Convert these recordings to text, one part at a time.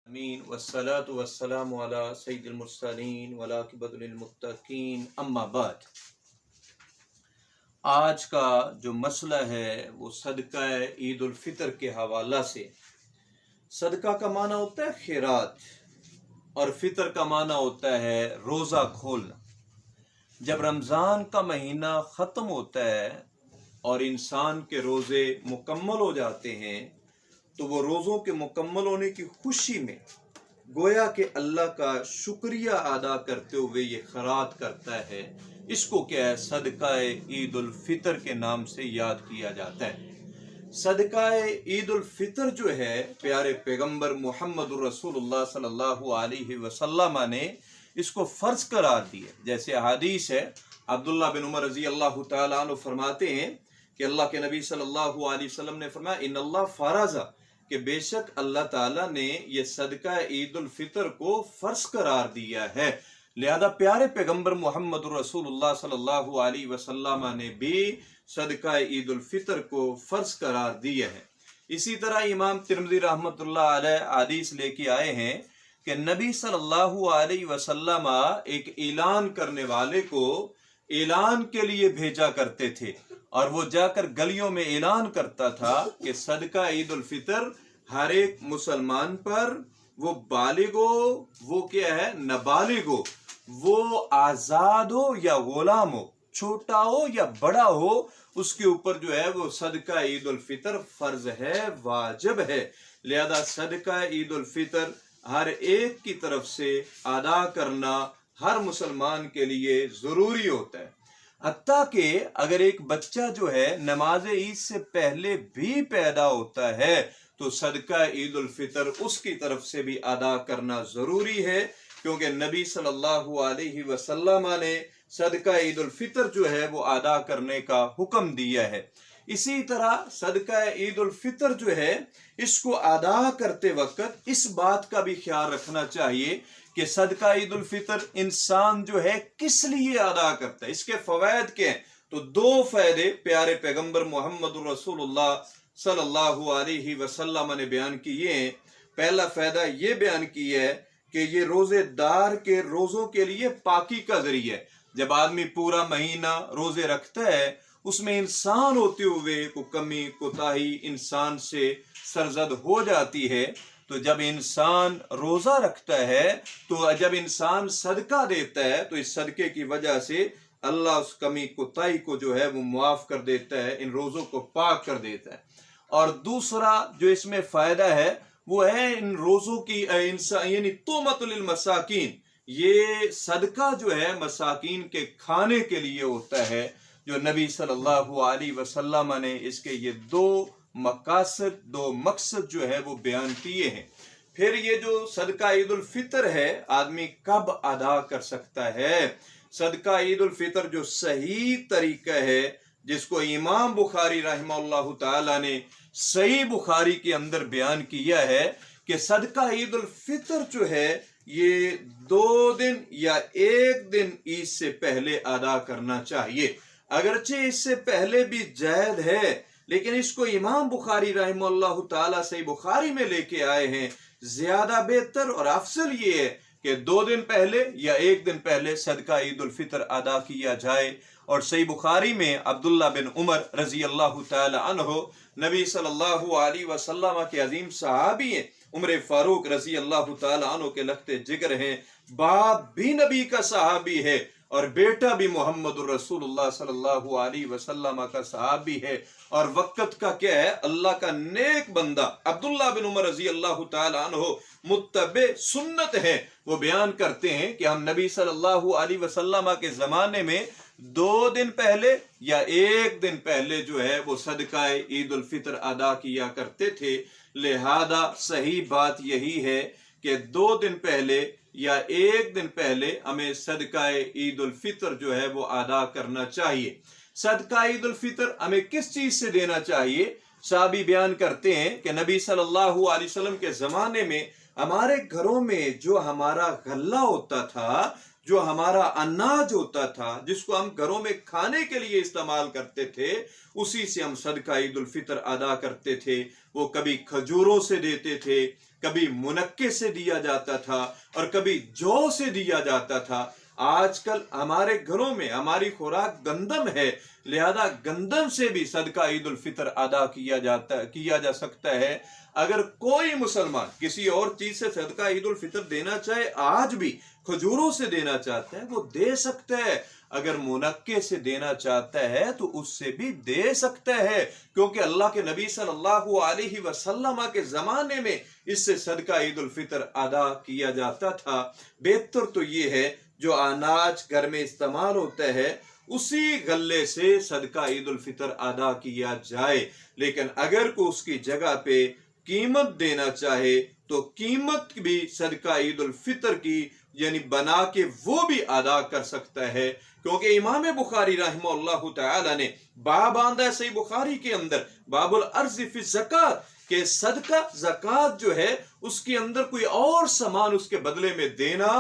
امین والصلاة والسلام علی سید المرسلین والعاقبۃ للمتقین اما بعد۔ آج کا جو مسئلہ ہے وہ صدقہ عید الفطر کے حوالہ سے۔ صدقہ کا معنی ہوتا ہے خیرات اور فطر کا معنی ہوتا ہے روزہ کھولنا۔ جب رمضان کا مہینہ ختم ہوتا ہے اور انسان کے روزے مکمل ہو جاتے ہیں تو وہ روزوں کے مکمل ہونے کی خوشی میں گویا کہ اللہ کا شکریہ ادا کرتے ہوئے یہ خیرات کرتا ہے۔ اس کو کیا ہے؟ صدقہ عید الفطر کے نام سے یاد کیا جاتا ہے۔ صدقہ عید الفطر جو ہے پیارے پیغمبر محمد رسول اللہ صلی اللہ علیہ وسلم نے اس کو فرض قرار دیا۔ جیسے حدیث ہے، عبداللہ بن عمر رضی اللہ تعالیٰ عنہ فرماتے ہیں کہ اللہ کے نبی صلی اللہ علیہ وسلم نے فرمایا ان اللہ فرض، کہ بے شک اللہ تعالیٰ نے یہ صدقہ عید الفطر کو فرض قرار دیا ہے، لہذا پیارے پیغمبر محمد رسول اللہ صلی اللہ علیہ وسلم نے بھی صدقہ عید الفطر کو فرض قرار دیا ہے۔ اسی طرح امام ترمذی رحمۃ اللہ علیہ حدیث لے کے آئے ہیں کہ نبی صلی اللہ علیہ وسلم ایک اعلان کرنے والے کو اعلان کے لیے بھیجا کرتے تھے، اور وہ جا کر گلیوں میں اعلان کرتا تھا کہ صدقہ عید الفطر ہر ایک مسلمان پر، وہ بالغ ہو، وہ کیا ہے نابالغ ہو، وہ آزاد ہو یا غلام ہو، چھوٹا ہو یا بڑا ہو، اس کے اوپر جو ہے وہ صدقہ عید الفطر فرض ہے، واجب ہے۔ لہذا صدقہ عید الفطر ہر ایک کی طرف سے ادا کرنا ہر مسلمان کے لیے ضروری ہوتا ہے۔ حتیٰ کہ اگر ایک بچہ جو ہے نماز عید سے پہلے بھی پیدا ہوتا ہے تو صدقہ عید الفطر اس کی طرف سے بھی ادا کرنا ضروری ہے، کیونکہ نبی صلی اللہ علیہ وسلم نے صدقہ عید الفطر جو ہے وہ ادا کرنے کا حکم دیا ہے۔ اسی طرح صدقہ عید الفطر جو ہے اس کو ادا کرتے وقت اس بات کا بھی خیال رکھنا چاہیے کہ صدقہ عید الفطر انسان جو ہے کس لیے ادا کرتا ہے، اس کے فوائد کیا ہیں؟ تو دو فائدے پیارے پیغمبر محمد رسول اللہ صلی اللہ علیہ وسلم نے بیان کیے ہیں۔ پہلا فائدہ یہ بیان کیا ہے کہ یہ روزے دار کے روزوں کے لیے پاکی کا ذریعہ ہے۔ جب آدمی پورا مہینہ روزے رکھتا ہے اس میں انسان ہوتے ہوئے کو کمی کوتاہی انسان سے سرزد ہو جاتی ہے، تو جب انسان روزہ رکھتا ہے تو جب انسان صدقہ دیتا ہے تو اس صدقے کی وجہ سے اللہ اس کمی کوتاہی کو جو ہے وہ معاف کر دیتا ہے، ان روزوں کو پاک کر دیتا ہے۔ اور دوسرا جو اس میں فائدہ ہے وہ ہے ان روزوں کی یعنی تہمۃ للمساکین، یہ صدقہ جو ہے مساکین کے کھانے کے لیے ہوتا ہے، جو نبی صلی اللہ علیہ وسلم نے اس کے یہ دو مقصد جو ہے وہ بیان کیے ہیں۔ پھر یہ جو صدقہ عید الفطر ہے آدمی کب ادا کر سکتا ہے؟ صدقہ عید الفطر جو صحیح طریقہ ہے جس کو امام بخاری رحمہ اللہ تعالی نے صحیح بخاری کے اندر بیان کیا ہے کہ صدقہ عید الفطر جو ہے یہ 2 دن یا 1 دن عید سے پہلے ادا کرنا چاہیے۔ اگرچہ اس سے پہلے بھی جائز ہے لیکن اس کو امام بخاری رحمہ اللہ تعالیٰ صحیح بخاری میں لے کے آئے ہیں۔ زیادہ بہتر اور افضل یہ ہے کہ 2 دن پہلے یا 1 دن پہلے صدقہ عید الفطر ادا کیا جائے۔ اور صحیح بخاری میں عبداللہ بن عمر رضی اللہ تعالی عنہ نبی صلی اللہ علیہ وسلم کے عظیم صحابی ہیں، عمر فاروق رضی اللہ تعالی عنہ کے لخت جگر ہیں، باپ بھی نبی کا صحابی ہے اور بیٹا بھی محمد الرسول اللہ صلی اللہ علیہ وسلم کا صحابی ہے، اور وقت کا کیا ہے اللہ کا نیک بندہ عبداللہ بن عمر رضی اللہ تعالی عنہ متبع سنت ہے۔ وہ بیان کرتے ہیں کہ ہم نبی صلی اللہ علیہ وسلم کے زمانے میں 2 دن پہلے یا 1 دن پہلے جو ہے وہ صدقہ عید الفطر ادا کیا کرتے تھے، لہذا صحیح بات یہی ہے کہ 2 دن پہلے یا 1 دن پہلے ہمیں صدقہ عید الفطر جو ہے وہ ادا کرنا چاہیے۔ صدقہ عید الفطر ہمیں کس چیز سے دینا چاہیے؟ صحابی بیان کرتے ہیں کہ نبی صلی اللہ علیہ وسلم کے زمانے میں ہمارے گھروں میں جو ہمارا غلہ ہوتا تھا جو ہمارا اناج ہوتا تھا جس کو ہم گھروں میں کھانے کے لیے استعمال کرتے تھے اسی سے ہم صدقہ عید الفطر ادا کرتے تھے. وہ کبھی کھجوروں سے دیتے تھے, کبھی منقے سے دیا جاتا تھا اور کبھی جو سے دیا جاتا تھا. آج کل ہمارے گھروں میں ہماری خوراک گندم ہے, لہذا گندم سے بھی صدقہ عید الفطر ادا کیا جا سکتا ہے. اگر کوئی مسلمان کسی اور چیز سے صدقہ عید الفطر دینا چاہے, آج بھی کھجوروں سے دینا چاہتا ہے وہ دے سکتا ہے. اگر منقے سے دینا چاہتا ہے تو اس سے بھی دے سکتا ہے, کیونکہ اللہ کے نبی صلی اللہ علیہ وسلم کے زمانے میں اس سے صدقہ عید الفطر ادا کیا جاتا تھا. بہتر تو یہ ہے جو اناج گھر میں استعمال ہوتا ہے اسی غلے سے صدقہ عید الفطر ادا کیا جائے. لیکن اگر کوئی اس کی جگہ پہ قیمت دینا چاہے تو قیمت بھی صدقہ عید الفطر کی یعنی بنا کے وہ بھی ادا کر سکتا ہے. کیونکہ امام بخاری رحمہ اللہ تعالی نے باب باندھا ہے صحیح بخاری کے اندر, باب العرض فی الزکات, کہ صدقہ زکات جو ہے اس کے اندر کوئی اور سامان اس کے بدلے میں دینا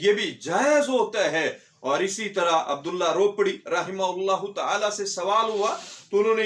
یہ بھی جائز ہوتا ہے. اور اسی طرح عبداللہ روپڑی رحمہ اللہ تعالی سے سوال ہوا تو انہوں نے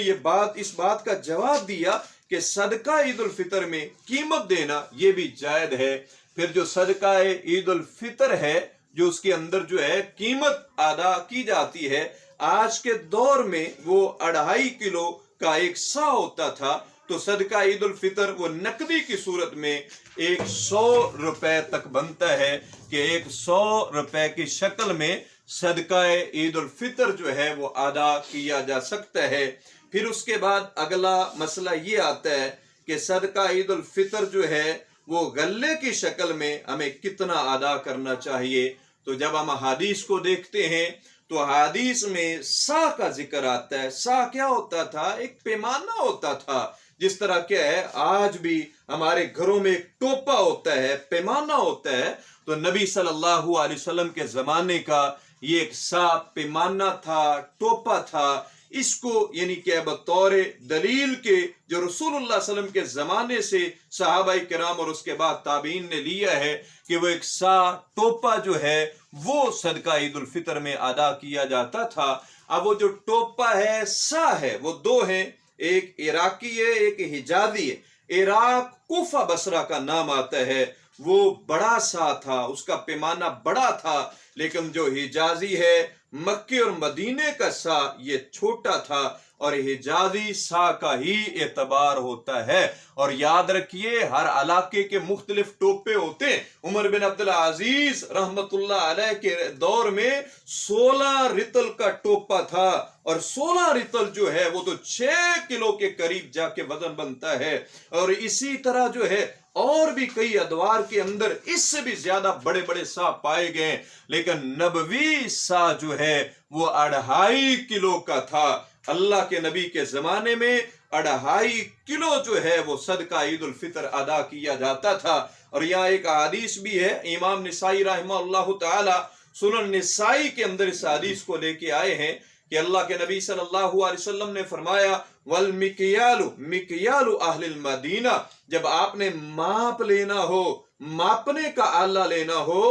اس بات کا جواب دیا کہ صدقہ عید الفطر میں قیمت دینا یہ بھی جائز ہے. پھر جو صدقہ عید الفطر ہے جو اس کے اندر جو ہے قیمت ادا کی جاتی ہے, آج کے دور میں وہ 2.5 کلو کا ایک سا ہوتا تھا, تو صدقہ عید الفطر وہ نقدی کی صورت میں 100 روپے تک بنتا ہے کہ 100 روپے کی شکل میں صدقہ عید الفطر جو ہے وہ ادا کیا جا سکتا ہے. پھر اس کے بعد اگلا مسئلہ یہ آتا ہے کہ صدقہ عید الفطر جو ہے وہ غلے کی شکل میں ہمیں کتنا ادا کرنا چاہیے. تو جب ہم حدیث کو دیکھتے ہیں تو حدیث میں سا کا ذکر آتا ہے. سا کیا ہوتا تھا؟ ایک پیمانہ ہوتا تھا. جس طرح کیا ہے آج بھی ہمارے گھروں میں ایک ٹوپا ہوتا ہے, پیمانہ ہوتا ہے, تو نبی صلی اللہ علیہ وسلم کے زمانے کا یہ ایک سا پیمانہ تھا, ٹوپا تھا. اس کو یعنی کہ بطور دلیل کے جو رسول اللہ صلی اللہ علیہ وسلم کے زمانے سے صحابہ کرام اور اس کے بعد تابعین نے لیا ہے کہ وہ ایک سا ٹوپا جو ہے وہ صدقہ عید الفطر میں ادا کیا جاتا تھا. اب وہ جو ٹوپا ہے سا ہے وہ دو ہیں, ایک عراقی ہے ایک حجازی ہے. عراق کوفہ بصرہ کا نام آتا ہے, وہ بڑا سا تھا, اس کا پیمانہ بڑا تھا. لیکن جو حجازی ہے مکے اور مدینے کا سا یہ چھوٹا تھا, اور حجازی سا کا ہی اعتبار ہوتا ہے. اور یاد رکھیے ہر علاقے کے مختلف ٹوپے ہوتے ہیں. عمر بن عبدالعزیز رحمت اللہ علیہ کے دور میں 16 رطل کا ٹوپا تھا, اور 16 رطل جو ہے وہ تو 6 کلو کے قریب جا کے وزن بنتا ہے. اور اسی طرح جو ہے اور بھی کئی ادوار کے اندر اس سے بھی زیادہ بڑے بڑے سا پائے گئے, لیکن نبوی سا جو ہے وہ 2.5 کلو کا تھا. اللہ کے نبی کے زمانے میں 2.5 کلو جو ہے وہ صدقہ عید الفطر ادا کیا جاتا تھا. اور یہاں ایک حدیث بھی ہے, امام نسائی رحمہ اللہ تعالی سنن نسائی کے اندر اس حدیث کو لے کے آئے ہیں کہ اللہ کے نبی صلی اللہ علیہ وسلم نے فرمایا والمکیال مکیال اہل المدینہ, جب آپ نے ماپ لینا ہو, ماپنے کا آلہ لینا ہو,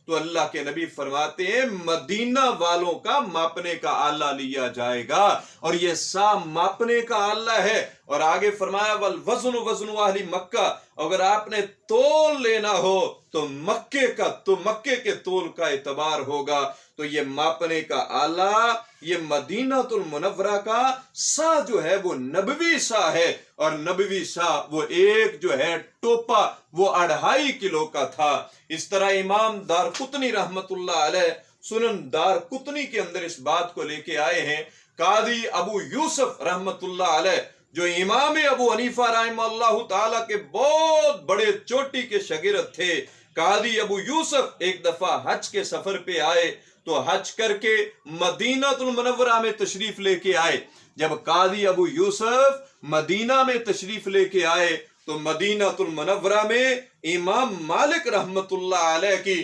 تو اللہ کے نبی فرماتے ہیں مدینہ والوں کا ماپنے کا آلہ لیا جائے گا, اور یہ سا ماپنے کا آلہ ہے. اور آگے فرمایا والوزن وزن اہل مکہ, اگر آپ نے تول لینا ہو تو مکے کے تول کا اعتبار ہوگا. تو یہ ماپنے کا آلہ یہ مدینہ المنورہ کا سا جو ہے وہ نبوی سا ہے, اور نبوی سا وہ ایک جو ہے ٹوپا وہ 2.5 کلو کا تھا. اس طرح امام دارقطنی رحمت اللہ علیہ سنن دارقطنی کے اندر اس بات کو لے کے آئے ہیں. قاضی ابو یوسف رحمت اللہ علیہ جو امام ابو حنیفہ رحمہ اللہ تعالی کے بہت بڑے چوٹی کے شاگرد تھے, قاضی ابو یوسف ایک دفعہ حج کے سفر پہ آئے تو حج کر کے مدینہ المنورہ میں تشریف لے کے آئے. جب قاضی ابو یوسف مدینہ میں تشریف لے کے آئے تو مدینہ المنورہ میں امام مالک رحمت اللہ علیہ کی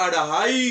2.5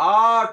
8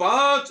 5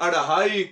2.5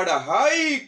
2.5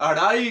2.5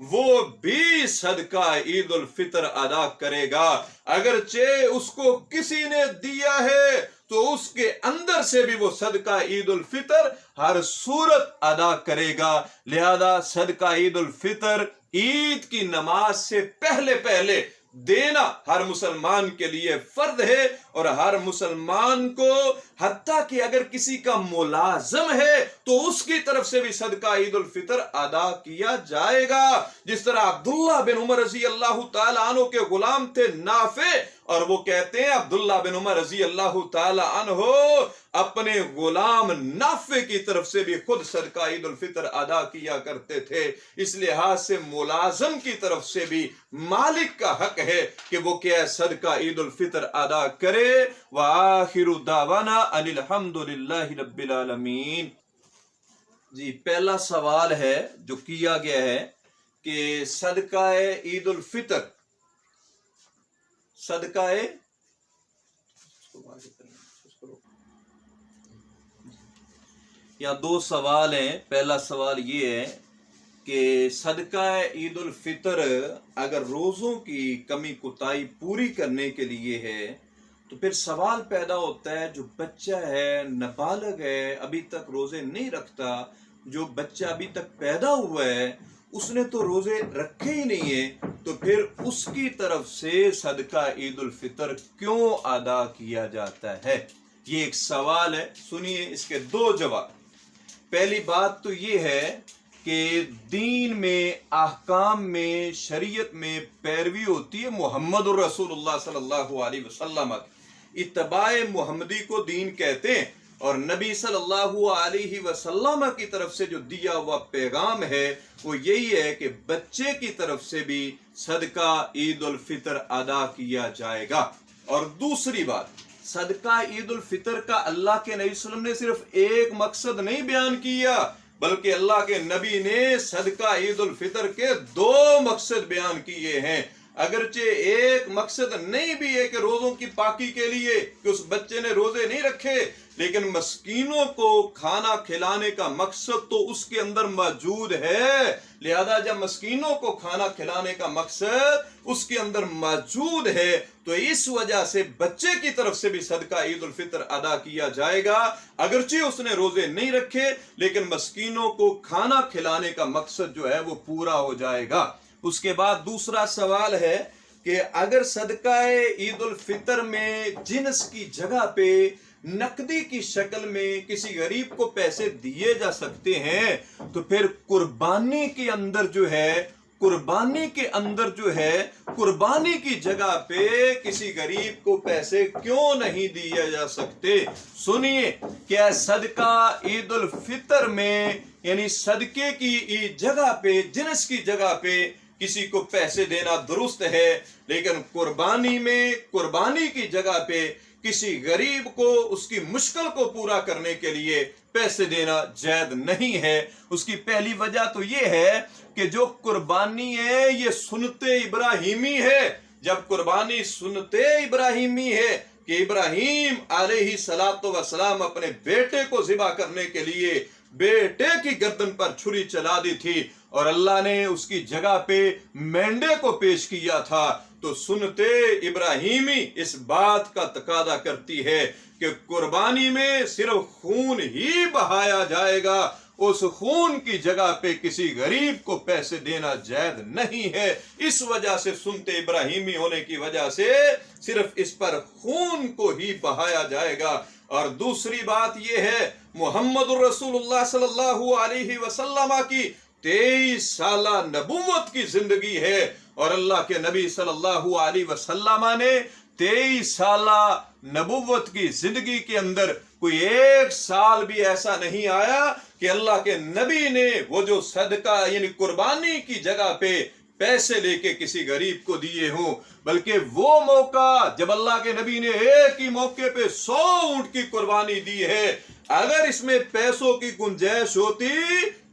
وہ بھی صدقہ عید الفطر ادا کرے گا، اگرچہ اس کو کسی نے دیا ہے تو اس کے اندر سے بھی وہ صدقہ عید الفطر ہر صورت ادا کرے گا۔ لہذا صدقہ عید الفطر عید کی نماز سے پہلے دینا ہر مسلمان کے لیے فرض ہے، اور ہر مسلمان کو حتیٰ کہ اگر کسی کا ملازم ہے تو اس کی طرف سے بھی صدقہ عید الفطر ادا کیا جائے گا۔ جس طرح عبداللہ بن عمر رضی اللہ تعالیٰ عنہ کے غلام تھے نافع، اور وہ کہتے ہیں عبداللہ بن عمر رضی اللہ تعالیٰ عنہ اپنے غلام نافع کی طرف سے بھی خود صدقہ عید الفطر ادا کیا کرتے تھے۔ اس لحاظ سے ملازم کی طرف سے بھی مالک کا حق ہے کہ وہ کیا صدقہ عید الفطر ادا کرے۔ وآخر دعوانا ان الحمد للہ رب العالمین۔ جی پہلا سوال ہے جو کیا گیا ہے کہ صدقہ عید الفطر، صدقہ یہاں دو سوال ہیں۔ پہلا سوال یہ ہے کہ صدقہ عید الفطر اگر روزوں کی کمی کوتاہی پوری کرنے کے لیے ہے تو پھر سوال پیدا ہوتا ہے جو بچہ ہے، نابالغ ہے، ابھی تک روزے نہیں رکھتا، جو بچہ ابھی تک پیدا ہوا ہے اس نے تو روزے رکھے ہی نہیں ہیں، تو پھر اس کی طرف سے صدقہ عید الفطر کیوں ادا کیا جاتا ہے؟ یہ ایک سوال ہے، سنیے اس کے دو جواب۔ پہلی بات تو یہ ہے کہ دین میں، احکام میں، شریعت میں پیروی ہوتی ہے محمد الرسول اللہ صلی اللہ علیہ وسلم کی۔ اتباع محمدی کو دین کہتے ہیں، اور نبی صلی اللہ علیہ وسلم کی طرف سے جو دیا ہوا پیغام ہے وہ یہی ہے کہ بچے کی طرف سے بھی صدقہ عید الفطر ادا کیا جائے گا۔ اور دوسری بات، صدقہ عید الفطر کا اللہ کے نبی صلی اللہ علیہ وسلم نے صرف ایک مقصد نہیں بیان کیا، بلکہ اللہ کے نبی نے صدقہ عید الفطر کے دو مقصد بیان کیے ہیں۔ اگرچہ ایک مقصد نہیں بھی ہے کہ روزوں کی پاکی کے لیے کہ اس بچے نے روزے نہیں رکھے، لیکن مسکینوں کو کھانا کھلانے کا مقصد تو اس کے اندر موجود ہے۔ لہذا جب مسکینوں کو کھانا کھلانے کا مقصد اس کے اندر موجود ہے تو اس وجہ سے بچے کی طرف سے بھی صدقہ عید الفطر ادا کیا جائے گا، اگرچہ اس نے روزے نہیں رکھے لیکن مسکینوں کو کھانا کھلانے کا مقصد جو ہے وہ پورا ہو جائے گا۔ اس کے بعد دوسرا سوال ہے کہ اگر صدقہ عید الفطر میں جنس کی جگہ پہ نقدی کی شکل میں کسی غریب کو پیسے دیے جا سکتے ہیں تو پھر قربانی کے اندر جو ہے قربانی کی جگہ پہ کسی غریب کو پیسے کیوں نہیں دیے جا سکتے؟ سنیے، کیا صدقہ عید الفطر میں یعنی صدقے کی جگہ پہ، جنس کی جگہ پہ کسی کو پیسے دینا درست ہے، لیکن قربانی کی جگہ پہ کسی غریب کو اس کی مشکل کو پورا کرنے کے لیے پیسے دینا جائز نہیں ہے؟ اس کی پہلی وجہ تو یہ ہے کہ جو قربانی ہے یہ سنت ابراہیمی ہے۔ جب قربانی سنت ابراہیمی ہے کہ ابراہیم علیہ السلام اپنے بیٹے کو ذبح کرنے کے لیے بیٹے کی گردن پر چھری چلا دی تھی اور اللہ نے اس کی جگہ پہ مینڈے کو پیش کیا تھا، تو سنت ابراہیمی اس بات کا تقاضا کرتی ہے کہ قربانی میں صرف خون ہی بہایا جائے گا، اس خون کی جگہ پہ کسی غریب کو پیسے دینا جائز نہیں ہے۔ اس وجہ سے سنت ابراہیمی ہونے کی وجہ سے صرف اس پر خون کو ہی بہایا جائے گا۔ اور دوسری بات یہ ہے، محمد الرسول اللہ صلی اللہ علیہ وسلم کی 23 سالہ نبوت کی زندگی ہے، اور اللہ کے نبی صلی اللہ علیہ وسلم نے 23 سالہ نبوت کی زندگی کے اندر کوئی ایک سال بھی ایسا نہیں آیا کہ اللہ کے نبی نے وہ جو صدقہ یعنی قربانی کی جگہ پہ پیسے لے کے کسی غریب کو دیے ہوں، بلکہ وہ موقع جب اللہ کے نبی نے ایک ہی موقع پہ 100 اونٹ کی قربانی دی ہے، اگر اس میں پیسوں کی گنجائش ہوتی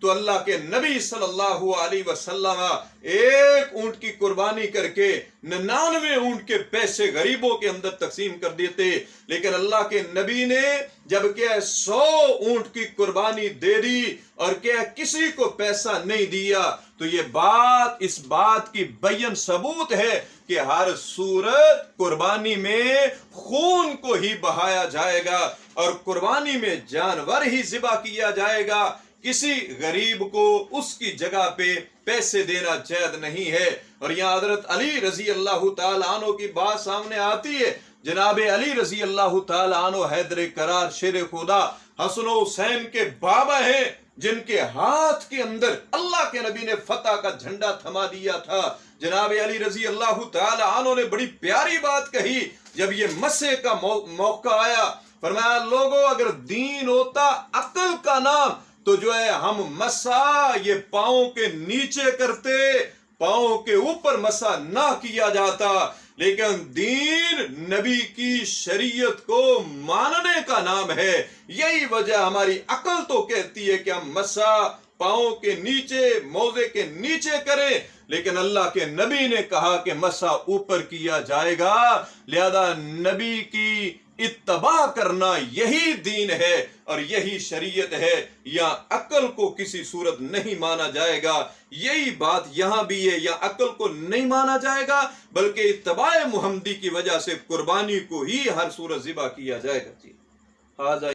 تو اللہ کے نبی صلی اللہ علیہ وسلم ایک اونٹ کی قربانی کر کے 99 اونٹ کے پیسے غریبوں کے اندر تقسیم کر دیتے، لیکن اللہ کے نبی نے جب کہ 100 اونٹ کی قربانی دے دی اور کہ کسی کو پیسہ نہیں دیا، تو تو یہ بات اس بات کی بیان ثبوت ہے کہ ہر صورت قربانی میں خون کو ہی بہایا جائے گا اور قربانی میں جانور ہی ذبح کیا جائے گا. کسی غریب کو اس کی جگہ پہ پیسے دینا جائز نہیں ہے. اور یہاں حضرت علی رضی اللہ تعالی عنہ کی بات سامنے آتی ہے. جناب علی رضی اللہ تعالی عنہ حیدر کرار شیر خدا حسن و حسین کے بابا ہیں، جن کے ہاتھ کے اندر اللہ کے نبی نے فتح کا جھنڈا تھما دیا تھا. جناب علی رضی اللہ تعالی عنہ نے بڑی پیاری بات کہی جب یہ مسح کا موقع آیا. فرمایا لوگوں اگر دین ہوتا عقل کا نام تو جو ہے ہم مسح یہ پاؤں کے نیچے کرتے، پاؤں کے اوپر مسح نہ کیا جاتا. لیکن دین نبی کی شریعت کو ماننے کا نام ہے. یہی وجہ ہماری عقل تو کہتی ہے کہ ہم مسح پاؤں کے نیچے، موزے کے نیچے کریں، لیکن اللہ کے نبی نے کہا کہ مسح اوپر کیا جائے گا. لہذا نبی کی اتباع کرنا یہی دین ہے اور یہی شریعت ہے. یا عقل کو کسی صورت نہیں مانا جائے گا. یہی بات یہاں بھی ہے، یا عقل کو نہیں مانا جائے گا بلکہ اتباع محمدی کی وجہ سے قربانی کو ہی ہر صورت ذبح کیا جائے گا. جی